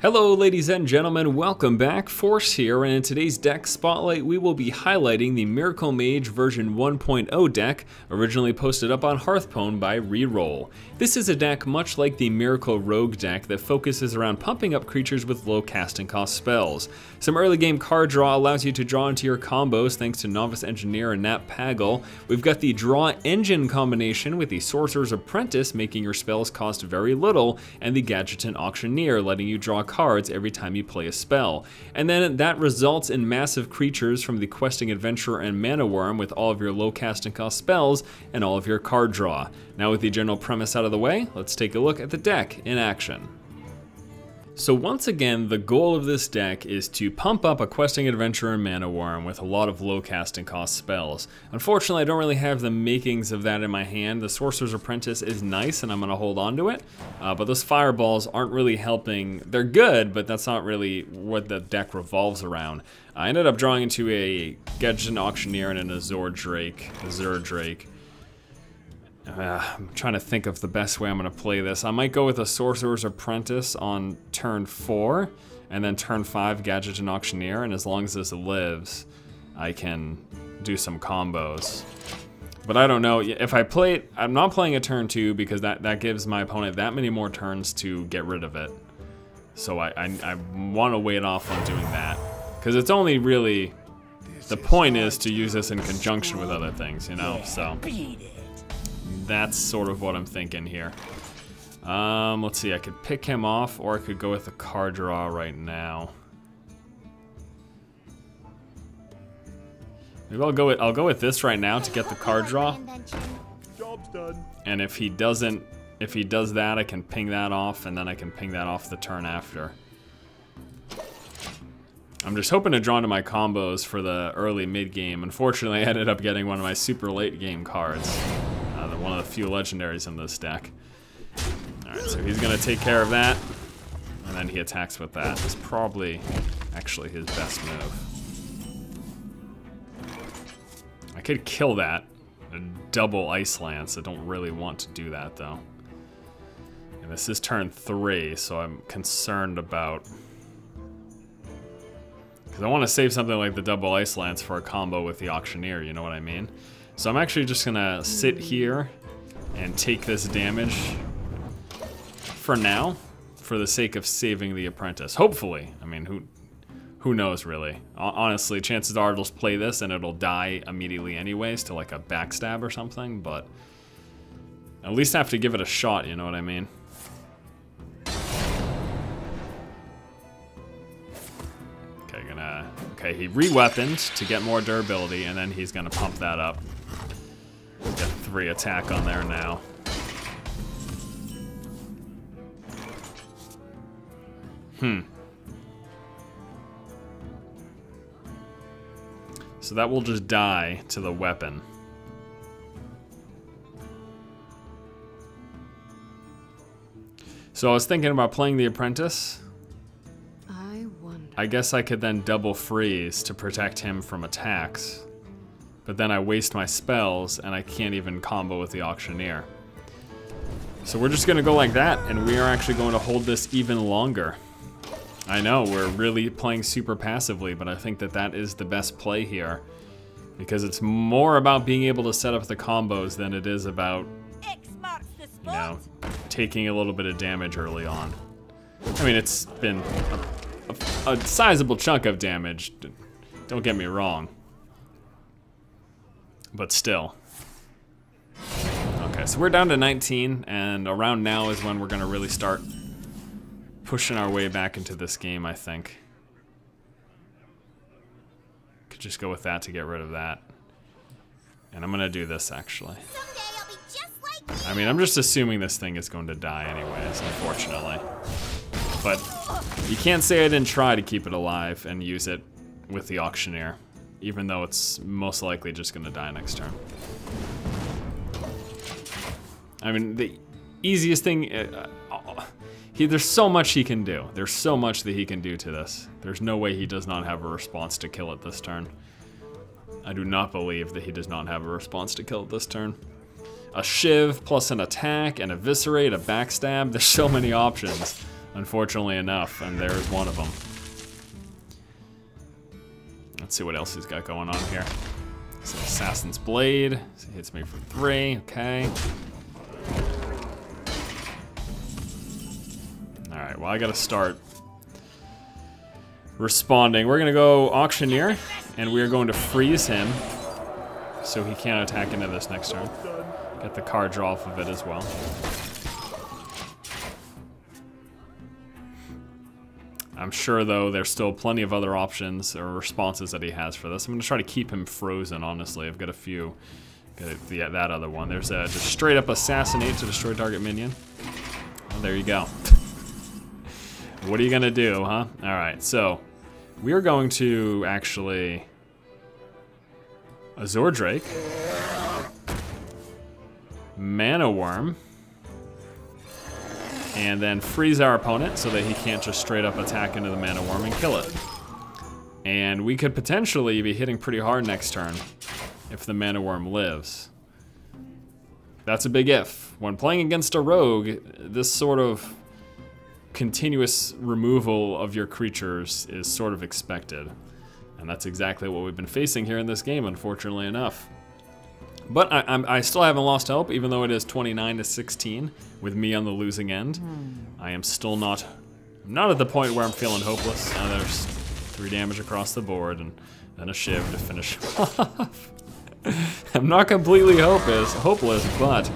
Hello ladies and gentlemen, welcome back. Forst here, and in today's deck spotlight we will be highlighting the Miracle Mage version 1.0 deck, originally posted up on Hearthstone by Reroll. This is a deck much like the Miracle Rogue deck that focuses around pumping up creatures with low casting cost spells. Some early game card draw allows you to draw into your combos thanks to Novice Engineer and Nat Pagle. We've got the draw engine combination with the Sorcerer's Apprentice making your spells cost very little, and the Gadgetzan Auctioneer letting you draw cards every time you play a spell. And then that results in massive creatures from the Questing Adventurer and Mana Wyrm with all of your low casting cost spells and all of your card draw. Now with the general premise out of the way, let's take a look at the deck in action. So once again, the goal of this deck is to pump up a Questing Adventurer and Mana Wyrm with a lot of low casting cost spells. Unfortunately, I don't really have the makings of that in my hand. The Sorcerer's Apprentice is nice and I'm gonna hold on to it, but those fireballs aren't really helping. They're good, but that's not really what the deck revolves around. I ended up drawing into a Gadgetzan Auctioneer and an Azure Drake. I'm trying to think of the best way I'm going to play this. I might go with a Sorcerer's Apprentice on turn 4, and then turn 5 Gadgetzan Auctioneer, and as long as this lives, I can do some combos. But I don't know, if I play it, I'm not playing a turn 2 because that gives my opponent that many more turns to get rid of it. So I want to wait off on doing that. Because it's only really, the point is to use this in conjunction with other things, you know, so. That's sort of what I'm thinking here. Let's see, I could pick him off, or I could go with the card draw right now. Maybe I'll go with this right now to get the card draw. Job's done. And if he does that, I can ping that off, and then I can ping that off the turn after. I'm just hoping to draw into my combos for the early mid game. Unfortunately, I ended up getting one of my super late game cards. One of the few legendaries in this deck. Alright, so he's gonna take care of that, and then he attacks with that. It's probably actually his best move. I could kill that, a double Ice Lance. I don't really want to do that though. And this is turn 3, so I'm concerned about, because I want to save something like the double Ice Lance for a combo with the Auctioneer, you know what I mean? So I'm actually just gonna sit here and take this damage for now, for the sake of saving the Apprentice. Hopefully. I mean, who knows really? Honestly, chances are it'll play this and it'll die immediately anyways to like a backstab or something, but at least I have to give it a shot, you know what I mean? Okay, he re-weaponed to get more durability, and then he's gonna pump that up. Get 3 attack on there now. So that will just die to the weapon. So I was thinking about playing the Apprentice. I guess I could then double freeze to protect him from attacks. But then I waste my spells and I can't even combo with the Auctioneer. So we're just gonna go like that, and we are actually going to hold this even longer. I know, we're really playing super passively, but I think that that is the best play here. Because it's more about being able to set up the combos than it is about, you know, taking a little bit of damage early on. I mean, it's been a sizable chunk of damage, don't get me wrong. But still. Okay, so we're down to 19, and around now is when we're gonna really start pushing our way back into this game, I think. Could just go with that to get rid of that. And I'm gonna do this, actually. I mean, I'm just assuming this thing is going to die anyways, unfortunately. But you can't say I didn't try to keep it alive and use it with the Auctioneer, even though it's most likely just gonna die next turn. I mean, the easiest thing, there's so much he can do. There's so much that he can do to this. There's no way he does not have a response to kill it this turn. I do not believe that he does not have a response to kill it this turn. A Shiv plus an attack, an Eviscerate, a Backstab, there's so many options. unfortunately enough, and there's one of them. Let's see what else he's got going on here. So Assassin's Blade, so he hits me for 3, okay. All right, well I gotta start responding. We're gonna go Auctioneer, and we are going to freeze him so he can't attack into this next turn. Get the card draw off of it as well. I'm sure, though, there's still plenty of other options or responses that he has for this. I'm going to try to keep him frozen, honestly. I've got a few. Got that other one. There's a just straight up Assassinate to destroy target minion. Well, there you go. What are you going to do, huh? All right, so we are going to actually Azure Drake, Mana Wyrm, and then freeze our opponent so that he can't just straight up attack into the Mana Wyrm and kill it. And we could potentially be hitting pretty hard next turn if the Mana Wyrm lives. That's a big if. When playing against a rogue, this sort of continuous removal of your creatures is sort of expected. And that's exactly what we've been facing here in this game, unfortunately enough. But I still haven't lost hope, even though it is 29-16 with me on the losing end. I am still not at the point where I'm feeling hopeless. Now there's 3 damage across the board and then a shiv to finish off. I'm not completely hopeless, but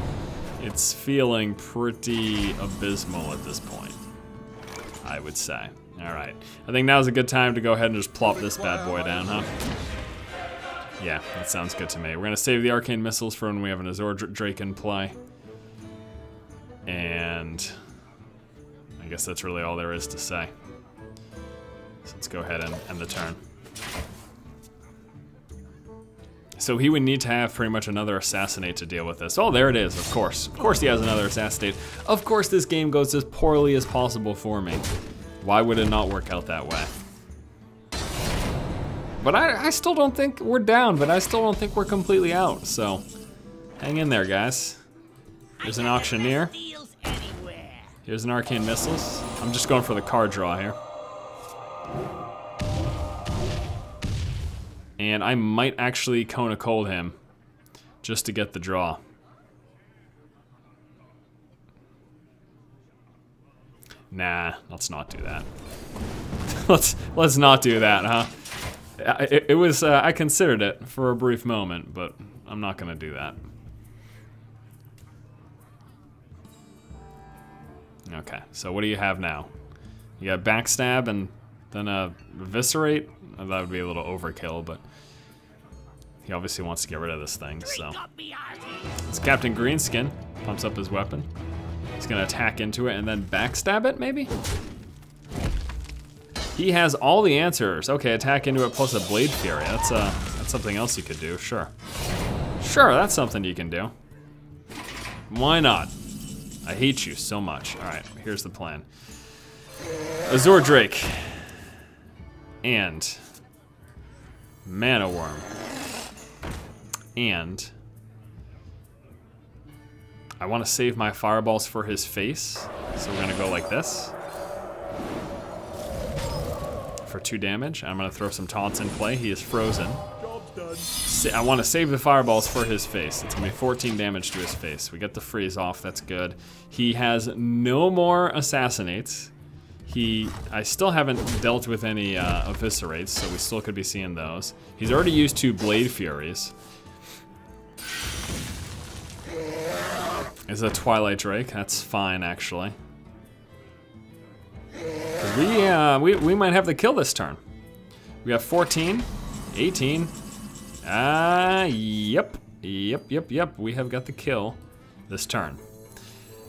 it's feeling pretty abysmal at this point, I would say. All right, I think now's a good time to go ahead and just plop this bad boy down, huh? Yeah, that sounds good to me. We're gonna save the Arcane Missiles for when we have an Azure Drake in play. And I guess that's really all there is to say. So let's go ahead and end the turn. So he would need to have pretty much another Assassinate to deal with this. Oh, there it is, of course. Of course he has another Assassinate. Of course this game goes as poorly as possible for me. Why would it not work out that way? But I still don't think we're down, but I still don't think we're completely out, so hang in there, guys. Here's an Auctioneer. Here's an Arcane Missiles. I'm just going for the card draw here. And I might actually Kona Cold him just to get the draw. Nah, let's not do that. let's not do that, huh? It was, I considered it for a brief moment, but I'm not gonna do that. Okay, so what do you have now? You got Backstab and then Eviscerate? That would be a little overkill, but he obviously wants to get rid of this thing, so. It's Captain Greenskin, pumps up his weapon. He's gonna attack into it and then Backstab it, maybe? He has all the answers. Okay, attack into it plus a Blade Fury. That's something else you could do, sure. Sure, that's something you can do. Why not? I hate you so much. All right, here's the plan. Azure Drake. And Mana Wyrm. And I want to save my fireballs for his face. So we're gonna go like this. For 2 damage. I'm gonna throw some taunts in play. He is frozen. I want to save the fireballs for his face. It's gonna be 14 damage to his face. We get the freeze off, that's good. He has no more Assassinates. I still haven't dealt with any Eviscerates, so we still could be seeing those. He's already used 2 Blade Furies. Is a Twilight Drake, that's fine actually. We might have the kill this turn. We have 14, 18. Yep. We have got the kill this turn.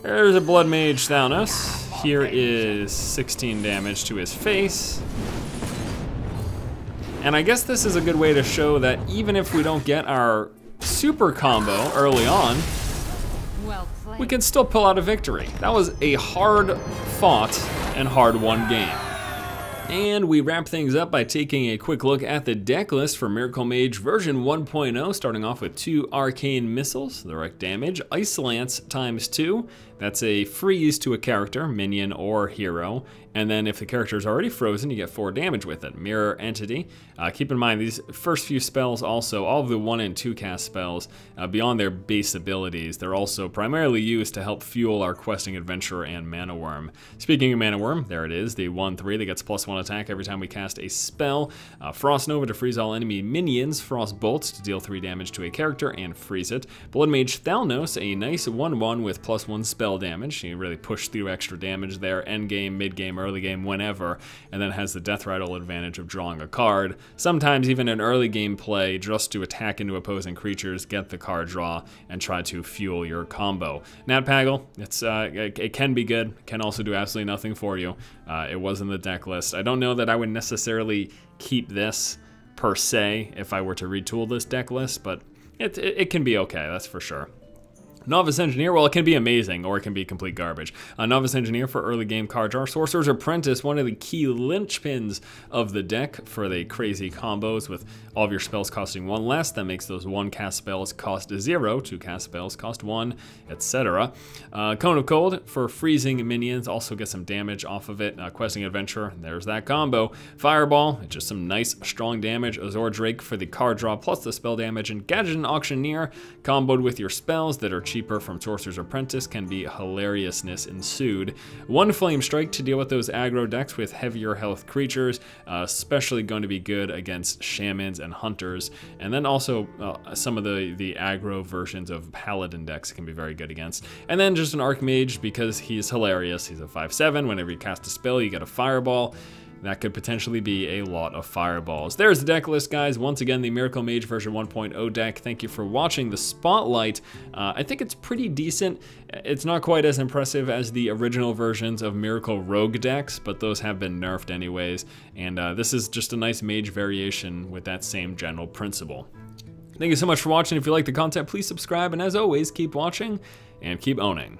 There's a Bloogmage Thalnos. Here is 16 damage to his face. And I guess this is a good way to show that even if we don't get our super combo early on, we can still pull out a victory. That was a hard fought and hard won game. And we wrap things up by taking a quick look at the deck list for Miracle Mage version 1.0, starting off with 2 Arcane Missiles, direct damage, Ice Lance ×2, that's a freeze to a character, minion or hero, and then if the character is already frozen, you get 4 damage with it. Mirror Entity. Keep in mind, these first few spells also, all of the 1 and 2 cast spells, beyond their base abilities, they're also primarily used to help fuel our Questing Adventurer and Mana Wyrm. Speaking of Mana Wyrm, there it is, the 1/3 that gets +1 attack every time we cast a spell. Forst Nova to freeze all enemy minions, Forstbolt to deal 3 damage to a character and freeze it. Bloogmage Thalnos, a nice 1/1 with +1 spell damage. You really push through extra damage there, end game, mid game, early game, whenever, and then has the death rattle advantage of drawing a card. Sometimes even in early game play, just to attack into opposing creatures, get the card draw, and try to fuel your combo. Nat Pagle, it can be good, can also do absolutely nothing for you. It was in the deck list. I don't know that I would necessarily keep this per se if I were to retool this deck list, but it can be okay, that's for sure. Novice Engineer, well, it can be amazing, or it can be complete garbage. Novice Engineer for early game card draw. Sorcerer's Apprentice, one of the key linchpins of the deck for the crazy combos with all of your spells costing 1 less. That makes those 1 cast spells cost 0, 2 cast spells cost 1, etc. Cone of Cold for freezing minions, also get some damage off of it. Questing Adventurer, there's that combo. Fireball, just some nice strong damage. Azure Drake for the card draw plus the spell damage. And Gadgetzan Auctioneer, comboed with your spells that are cheaper from Sorcerer's Apprentice, can be hilariousness ensued. 1 Flamestrike to deal with those aggro decks with heavier health creatures, especially going to be good against shamans and hunters, and then also some of the aggro versions of paladin decks can be very good against. And then just an Archmage because he's hilarious. He's a 5/7. Whenever you cast a spell, you get a fireball. That could potentially be a lot of fireballs. There's the deck list, guys. Once again, the Miracle Mage version 1.0 deck. Thank you for watching the Spotlight. I think it's pretty decent. It's not quite as impressive as the original versions of Miracle Rogue decks, but those have been nerfed anyways. And this is just a nice mage variation with that same general principle. Thank you so much for watching. If you like the content, please subscribe. And as always, keep watching and keep owning.